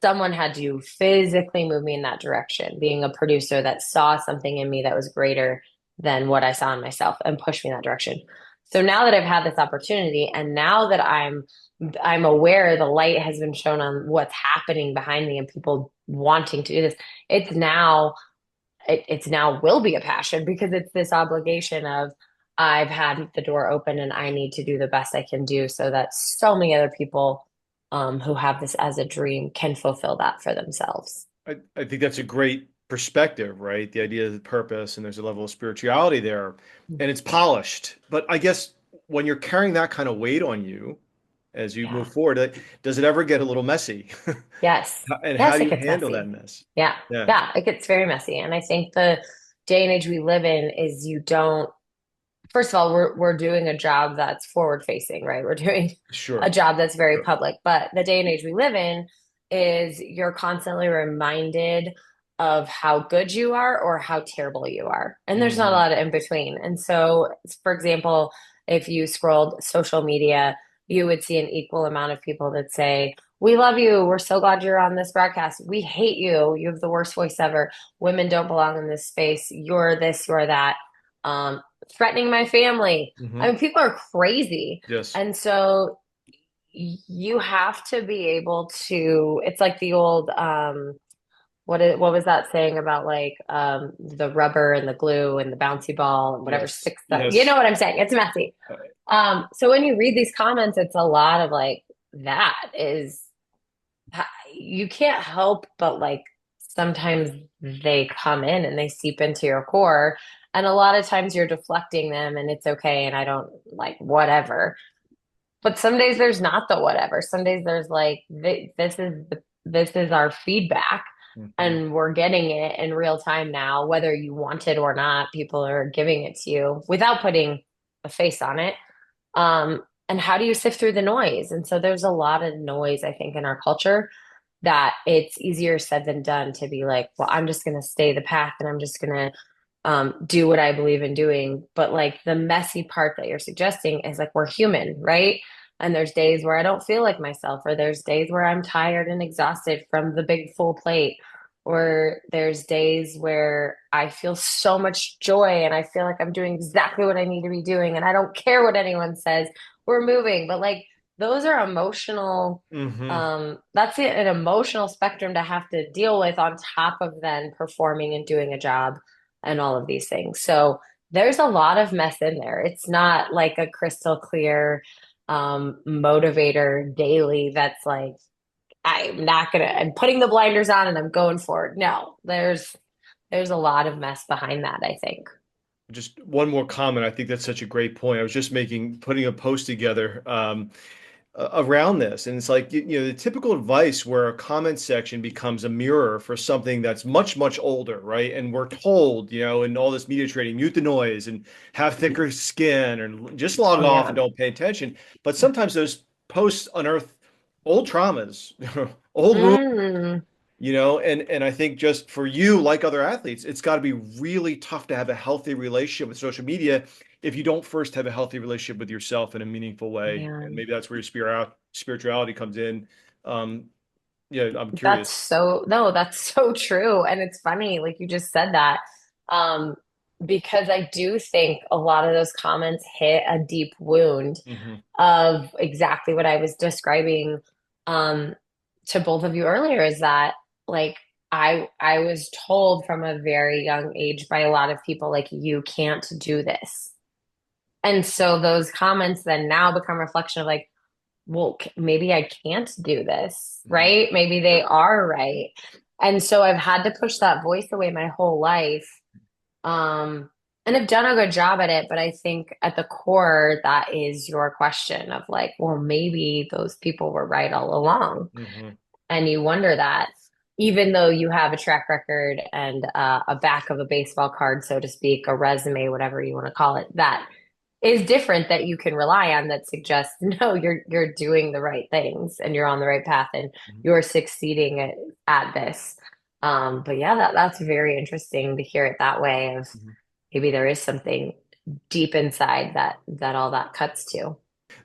Someone had to physically move me in that direction, being a producer that saw something in me that was greater than what I saw in myself and pushed me in that direction. So now that I've had this opportunity and now that I'm aware the light has been shown on what's happening behind me and people wanting to do this, it's now it's now will be a passion because it's this obligation of I've had the door open and I need to do the best I can do so that so many other people who have this as a dream can fulfill that for themselves. I think that's a great perspective, right? The idea of the purpose, and there's a level of spirituality there, and it's polished. But I guess when you're carrying that kind of weight on you as you move Yeah. forward, does it ever get a little messy? Yes. And how Yes, do it you gets handle that messy. mess? Yeah. Yeah, Yeah, it gets very messy. And I think the day and age we live in is you don't first of all, we're doing a job that's forward facing, right? We're doing a sure. job that's very Sure. public. But the day and age we live in is you're constantly reminded of how good you are or how terrible you are. And there's not a Hmm. lot of in between. And so, for example, if you scrolled social media, you would see an equal amount of people that say, We love you. We're so glad you're on this broadcast. We hate you. You have the worst voice ever. Women don't belong in this space. You're this, you're that. Um, Threatening my family. I Hmm. mean, people are crazy. Yes. And so you have to be able to, it's like the old what was that saying about like the rubber and the glue and the bouncy ball and whatever Yes. sticks that, you know Yes. what I'm saying? It's messy. Uh, So when you read these comments, it's a lot of like that is you can't help but like sometimes they come in and they seep into your core. And a lot of times you're deflecting them and it's okay. And I don't like whatever. But some days there's not the whatever. Some days there's like this is our feedback mhm. and we're getting it in real time now, whether you want it or not. People are giving it to you without putting a face on it. And how do you sift through the noise? And so there's a lot of noise, I think, in our culture that it's easier said than done to be like, well, I'm just going to stay the path and I'm just going to do what I believe in doing. But like the messy part that you're suggesting is like we're human, right? And there's days where I don't feel like myself, or there's days where I'm tired and exhausted from the big full plate, or there's days where I feel so much joy and I feel like I'm doing exactly what I need to be doing. And I don't care what anyone says, we're moving. But like those are emotional Hmm. that's an emotional spectrum to have to deal with on top of then performing and doing a job and all of these things. So there's a lot of mess in there. It's not like a crystal clear motivator daily that's like, I'm putting the blinders on and I'm going for it. No, there's a lot of mess behind that, I think. Just one more comment. I think that's such a great point. I was just putting a post together around this, and it's like the typical advice where a comment section becomes a mirror for something that's much, much older, right? And we're told, in all this media training, mute the noise and have thicker skin, and just log Oh off and yeah. don't pay attention. But sometimes those posts unearth old traumas, old wounds. Mm, And I think just for you, like other athletes, it's got to be really tough to have a healthy relationship with social media if you don't first have a healthy relationship with yourself in a meaningful way. And man. maybe that's where your spirituality comes in. Um, yeah, I'm That's curious. so, no, that's so true. And it's funny, like you just said that, um, because I do think a lot of those comments hit a deep wound Hmm. of exactly what I was describing, um, to both of you earlier is that like I was told from a very young age by a lot of people, like, you can't do this. And so those comments then now become a reflection of like, well, maybe I can't do this, Hmm. right? Maybe they are right. And so I've had to push that voice away my whole life. Um, and I've done a good job at it, but I think at the core, that is your question of like, well, maybe those people were right all along. Hmm. And you wonder that, even though you have a track record and a back of a baseball card, so to speak, a resume, whatever you want to call it, that is different that you can rely on that suggests no, you're doing the right things and you're on the right path and you're succeeding at this. But yeah, that's very interesting to hear it that way of Hmm. maybe there is something deep inside that all that cuts to.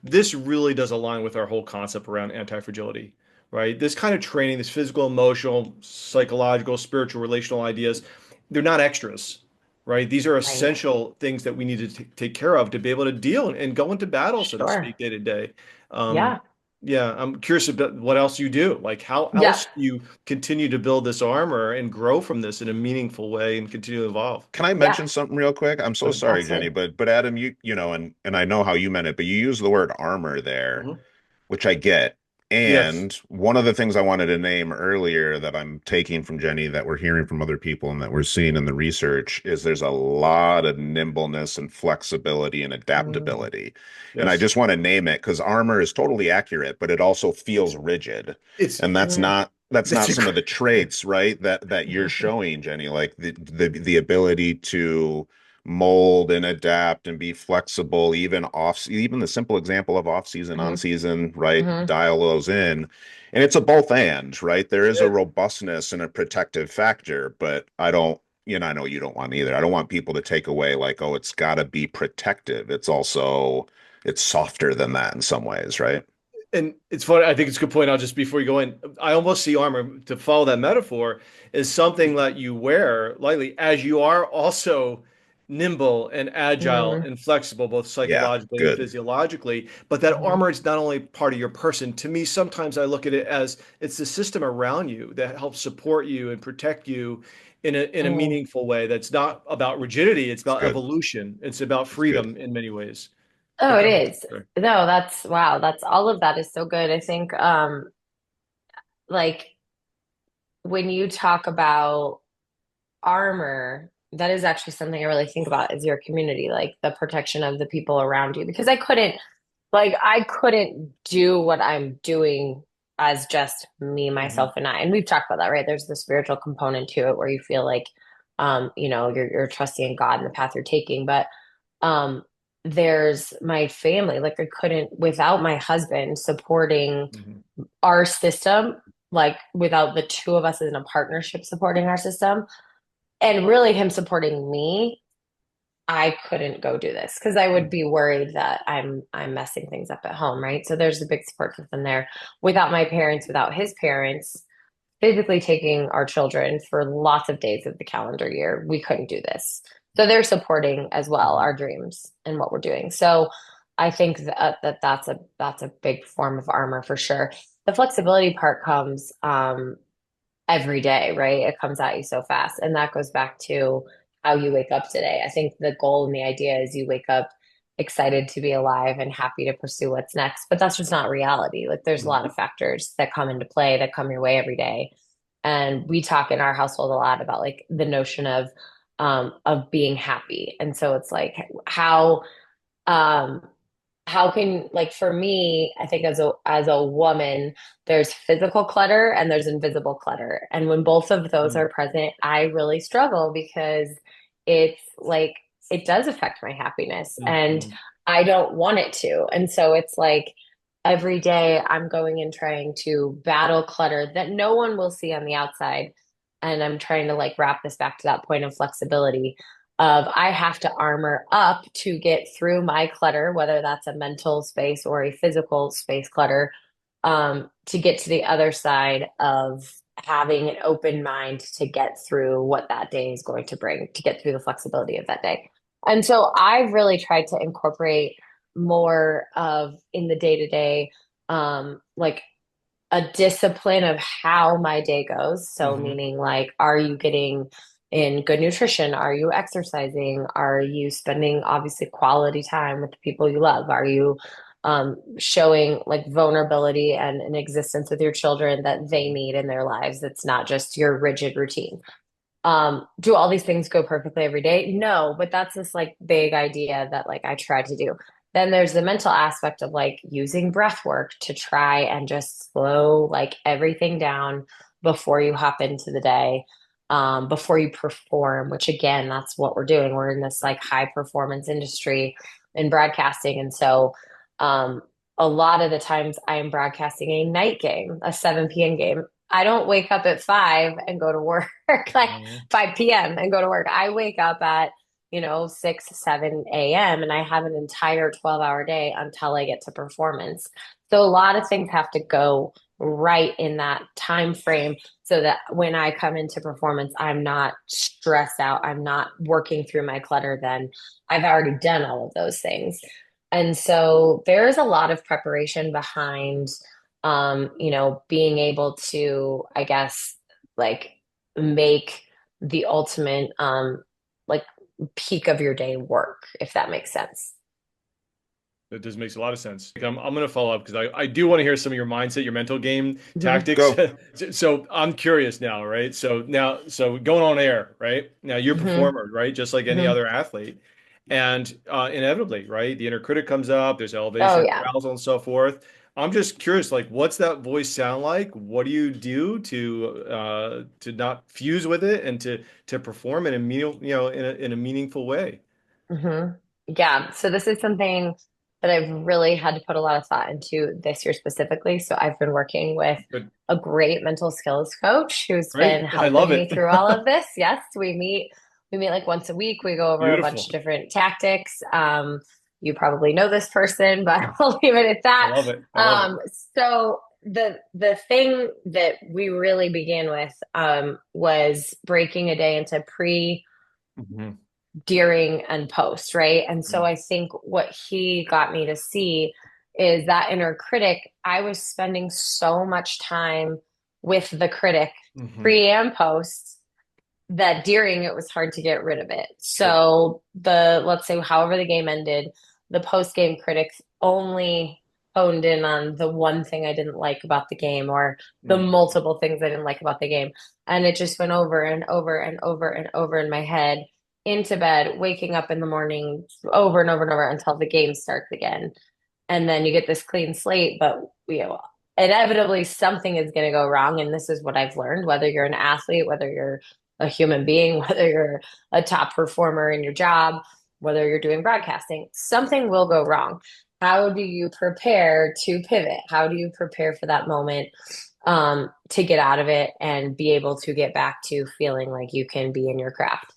This really does align with our whole concept around anti-fragility, right? This kind of training, this physical, emotional, psychological, spiritual, relational ideas, they're not extras, right? These are Right. essential things that we need to take care of to be able to deal and go into battle, so to Sure. speak, day to day. Um, Yeah. yeah, I'm curious about what else you do. Like, how Yeah. else do you continue to build this armor and grow from this in a meaningful way and continue to evolve? Can I Yeah. mention something real quick? I'm so sorry, Jenny, Absolutely. but Adam, and I know how you meant it, but you use the word armor there, Mhm. which I get. Yes. And one of the things I wanted to name earlier that I'm taking from Jenny that we're hearing from other people and that we're seeing in the research is there's a lot of nimbleness and flexibility and Mm. adaptability. And I Yes. just want to name it because armor is totally accurate, but it also feels rigid. It's And Mm. that's that's not a some of the great. traits, right? That you're showing, Jenny, like the ability to mold and adapt and be flexible, even the simple example of off season, on Hmm. season, right? Hmm. Dial those in. And it's a both and, right? There is a It robustness and a protective factor, but I know you don't want either. I don't want people to take away like, oh, it's got to be protective. It's softer than that in some ways, right? And it's funny, I think it's a good point. I'll just before you go in, I almost see armor to follow that metaphor is something that you wear lightly as you are also nimble and agile Hmm. and flexible, both Yeah, psychologically and good. physiologically. But that Hmm. armor is not only part of your person. To me, sometimes I look at it as it's the system around you that helps support you and protect you in a Hmm. meaningful way that's not about rigidity, it's It's about good. evolution. It's about It's good. freedom in many ways. Oh, But it go is. ahead. No, that's wow. That's all of that is so good. I think like when you talk about armor, that is actually something I really think about is your community, like the protection of the people around you. Because I couldn't do what I'm doing as just me, Mhm. myself, and I. And we've talked about that, right? There's the spiritual component to it where you feel like, you're trusting in God and the path you're taking. But um, there's my family. Like I couldn't without my husband supporting Mhm. our system, like without the two of us in a partnership supporting our system, and really him supporting me, I couldn't go do this because I would be worried that I'm messing things up at home, right? So there's a big support system there. Without my parents, without his parents, physically taking our children for lots of days of the calendar year, we couldn't do this. So they're supporting as well Mhm. our dreams and what we're doing. So I think that's a big form of armor for sure. The flexibility part comes every day, right? It comes at you so fast. And that goes back to how you wake up today. I think the goal and the idea is you wake up excited to be alive and happy to pursue what's next. But that's just not reality. Like there's a lot Mhm. of factors that come into play that come your way every day. And we talk in our household a lot about like the notion of being happy. And so it's like um how can like for me, I think as a woman, there's physical clutter and there's invisible clutter. And when both of those Mhm. are present, I really struggle because it's like it does affect my happiness and Mhm. I don't want it to. And so it's like every day I'm going and trying to battle clutter that no one will see on the outside. And I'm trying to like wrap this back to that point of flexibility of I have to armor up to get through my clutter, whether that's a mental space or a physical space clutter, to get to the other side of having an open mind to get through what that day is going to bring, to get through the flexibility of that day. And so I've really tried to incorporate more of in the day to day, like a discipline of how my day goes. So, Mhm. meaning like, are you getting in good nutrition? Are you exercising? Are you spending obviously quality time with the people you love? Are you showing like vulnerability and an existence with your children that they need in their lives? It's not just your rigid routine. Do all these things go perfectly every day? No, but that's this like big idea that like I try to do. Then there's the mental aspect of like using breath work to try and just slow like everything down before you hop into the day, before you perform, which again, that's what we're doing. We're in this like high performance industry in broadcasting. And so, um, a lot of the times I am broadcasting a night game, a 7 p.m. game. I don't wake up at 5 and go to work, like Mhm. 5 p.m. and go to work. I wake up at, 6, 7 a.m. and I have an entire 12-hour day until I get to performance. So a lot of things have to go right in that time frame so that when I come into performance, I'm not stressed out. I'm not working through my clutter then. I've already done all of those things. And so there is a lot of preparation behind being able to, I guess, like make the ultimate like peak of your day work, if that makes sense. That does makes a lot of sense. I'm going to follow up because I do want to hear some of your mindset, your mental game Hmm. tactics. Go. So I'm curious now, right? So going on air, right? Now you're a Hmm. performer, right? Just like any Hmm. other athlete. And inevitably, right? The inner critic comes up, there's Oh elevation, yeah. arousal, and so forth. I'm just curious, like, what's that voice sound like? What do you do to not fuse with it and to perform in a in a meaningful way? Hmm. Yeah. So this is something that I've really had to put a lot of thought into this year specifically. So I've been working with Good, a great mental skills coach who's been great. I love helping me it. through all of this. Yes, we meet like once a week. We go over a bunch of Beautiful. different tactics. you probably know this person, but I'll leave it at I that. love it. I love it. So the thing that we really began with was breaking a day into pre, Hmm. during, and post, right? And so I think what he got me to see is that inner critic. I was spending so much time with the critic Hmm. pre and post that during it was hard to get rid of it. Sure. So let's say however the game ended, the post game critics only honed in on the one thing I didn't like about the game or the Mm. multiple things I didn't like about the game. And it just went over and over and over and over in my head into bed, waking up in the morning over and over and over until the game starts again. And then you get this clean slate, but you know, inevitably something is going to go wrong. And this is what I've learned, whether you're an athlete, whether you're a human being, whether you're a top performer in your job, whether you're doing broadcasting, something will go wrong. How do you prepare to pivot? How do you prepare for that moment to get out of it and be able to get back to feeling like you can be in your craft?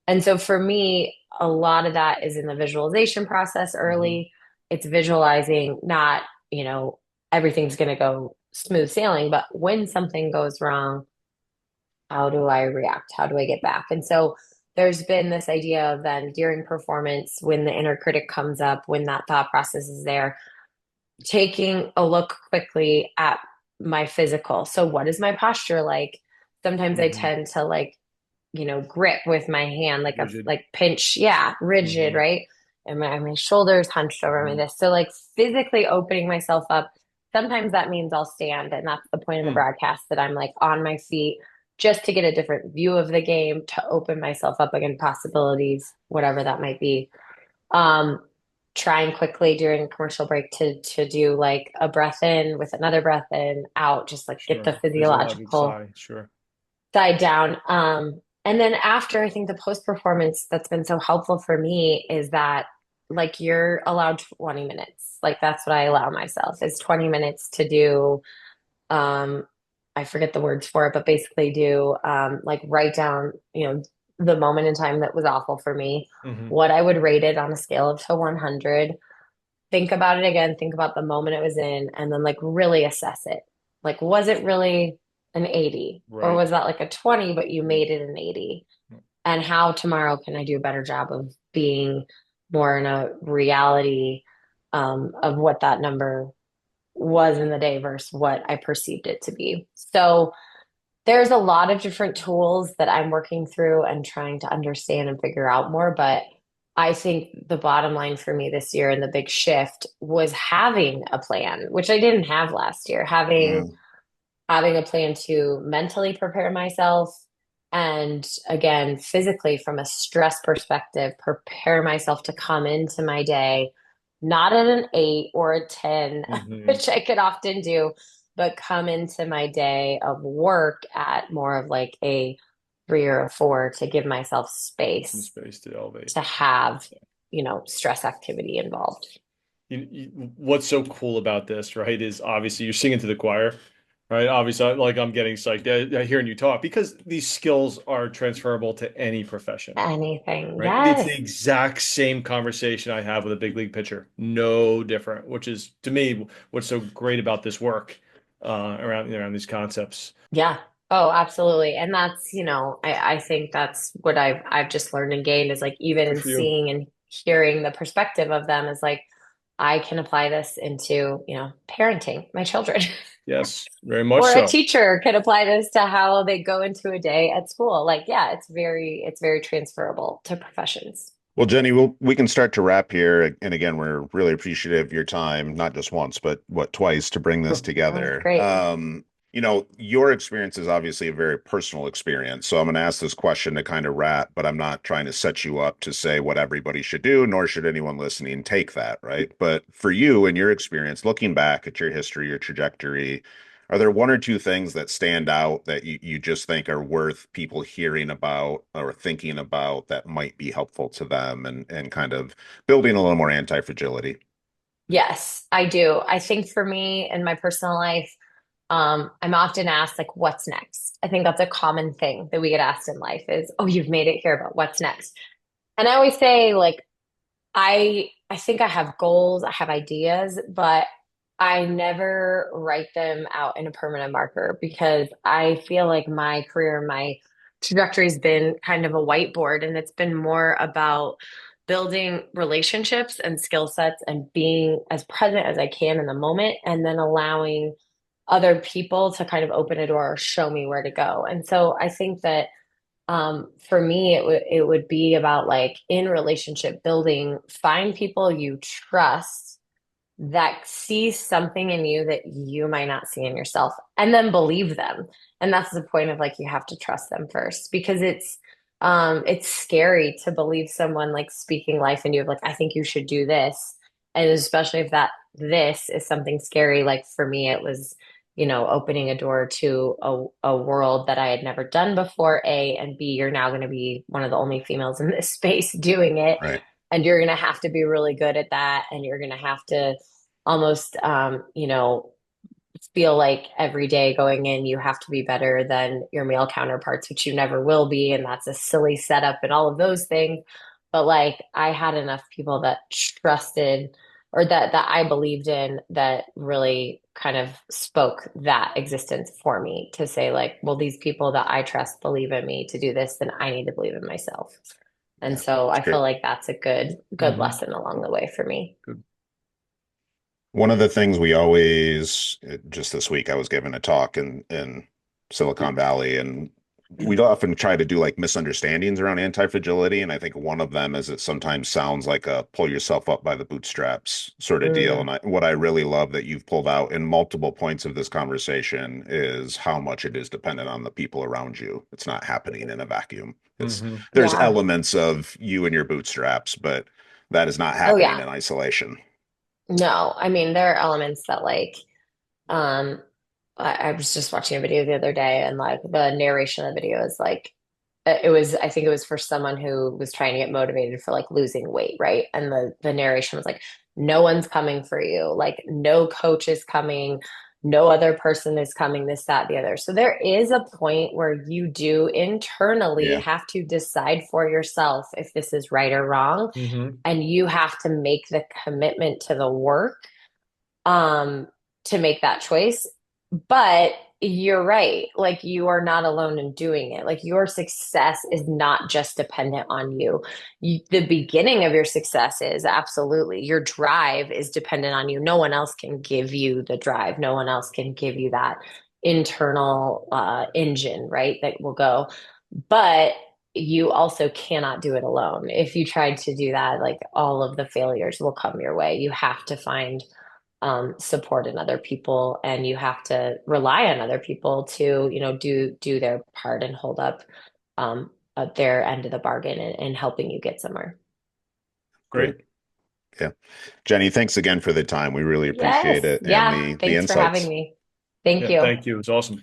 And so for me, a lot of that is in the visualization process Hmm. early. It's visualizing, not, everything's going to go smooth sailing, but when something goes wrong, how do I react? How do I get back? And so there's been this idea of then during performance, when the inner critic comes up, when that thought process is there, taking a look quickly at my physical. So what is my posture like? Sometimes I Hmm. tend to like, grip with my hand, like a Rigid. like pinch, yeah, rigid, Hmm. right? And my shoulders hunched over my Hmm. this. So like physically opening myself up. Sometimes that means I'll stand, and that's the point of the Mm. broadcast that I'm like on my feet just to get a different view of the game, to open myself up against possibilities, whatever that might be. Um, Trying quickly during a commercial break to do like a breath in with another breath in, out, just like get the Sure. Physiologic physiological sigh. Sure. side down. And then after, I think the post performance that's been so helpful for me is that like you're allowed 20 minutes. Like that's what I allow myself is 20 minutes to do. Um, I forget the words for it, but basically do like write down, the moment in time that was awful for me, Hmm. what I would rate it on a scale of to 100. Think about it again, think about the moment it was in, and then like really assess it. Like, was it really an 80? Or Right. was that like a 20, but you made it an 80? And how tomorrow can I do a better job of being more in a reality of what that number was in the day versus what I perceived it to be? So there's a lot of different tools that I'm working through and trying to understand and figure out more. But I think the bottom line for me this year and the big shift was having a plan, which I didn't have last year. Mm. Having a plan to mentally prepare myself and again, physically from a stress perspective, prepare myself to come into my day, not at an 8 or a 10, Hmm. which I could often do, but come into my day of work at more of like a 3 or a 4 to give myself Some space space to elevate. to have, stress activity involved. What's so cool about this, right, is obviously you're singing to the choir, right? Obviously, like I'm getting psyched hearing you talk because these skills are transferable to any profession, Anything. right? It's the Yes. exact same conversation I have with a big league pitcher, no different, which is to me what's so great about this work around these concepts. Yeah. Oh, absolutely. And that's, I think that's what I've just learned and gained is like even Good in for you. seeing and hearing the perspective of them is like I can apply this into, parenting my children. Yes, very much Or a so. teacher can apply this to how they go into a day at school. Like, yeah, it's very transferable to professions. Well, Jenny, we can start to wrap here. And again, we're really appreciative of your time, not just once, but what, twice to bring this Oh, that's together. great. Your experience is obviously a very personal experience. So I'm going to ask this question to kind of wrap, but I'm not trying to set you up to say what everybody should do, nor should anyone listening take that, right? But for you and your experience, looking back at your history, your trajectory, are there one or two things that stand out that you just think are worth people hearing about or thinking about that might be helpful to them and kind of building a little more anti-fragility? Yes, I do. I think for me in my personal life, I'm often asked like, what's next? I think that's a common thing that we get asked in life is, oh, you've made it here, but what's next? And I always say like, I think I have goals, I have ideas, but I never write them out in a permanent marker because I feel like my career, my trajectory's been kind of a whiteboard, and it's been more about building relationships and skill sets and being as present as I can in the moment, and then allowing other people to kind of open a door or show me where to go. And so I think that for me, it would be about like in relationship building, find people you trust that see something in you that you might not see in yourself, and then believe them. And that's the point of like you have to trust them first, because it's scary to believe someone like speaking life into you of like, I think you should do this. And especially if that this is something scary, like for me, it was, opening a door to a world that I had never done before, A, and B, you're now going to be one of the only females in this space doing it. Right. And you're going to have to be really good at that. And you're going to have to almost, feel like every day going in, you have to be better than your male counterparts, which you never will be. And that's a silly setup and all of those things. But like I had enough people that trusted or that I believed in that really kind of spoke that existence for me to say like, well, these people that I trust believe in me to do this, then I need to believe in myself. And Yeah. so It's I feel great. like that's a good Hmm. lesson along the way for me. Good. One of the things we always, just this week, I was giving a talk in Silicon Valley, and we'd often try to do like misunderstandings around anti-fragility. And I think one of them is it sometimes sounds like a pull yourself up by the bootstraps sort of deal. And Mm, what I really love that you've pulled out in multiple points of this conversation is how much it is dependent on the people around you. It's not happening in a vacuum. Hmm. There's yeah. elements of you and your bootstraps, but that is not Oh happening yeah. in isolation. No, I mean there are elements that like um I was just watching a video the other day, and like the narration of the video is like it was, I think it was for someone who was trying to get motivated for like losing weight, right? And the narration was like, no one's coming for you, like no coach is coming, no other person is coming, this, that, the other. So there is a point where you do internally Yeah, have to decide for yourself if this is right or wrong, Hmm. and you have to make the commitment to the work um to make that choice. But you're right, like you are not alone in doing it. Like your success is not just dependent on you. The beginning of your success is absolutely, your drive is dependent on you. No one else can give you the drive, no one else can give you that internal engine, right, that will go. But you also cannot do it alone. If you tried to do that, like all of the failures will come your way. You have to find support in other people, and you have to rely on other people to, do their part and hold up their end of the bargain in helping you get somewhere. great. Great. Yeah. Jenny, thanks again for the time. We really appreciate Yes. it and Yeah. the Thanks for having insights. me. Thank Yeah, you. thank you. It was awesome.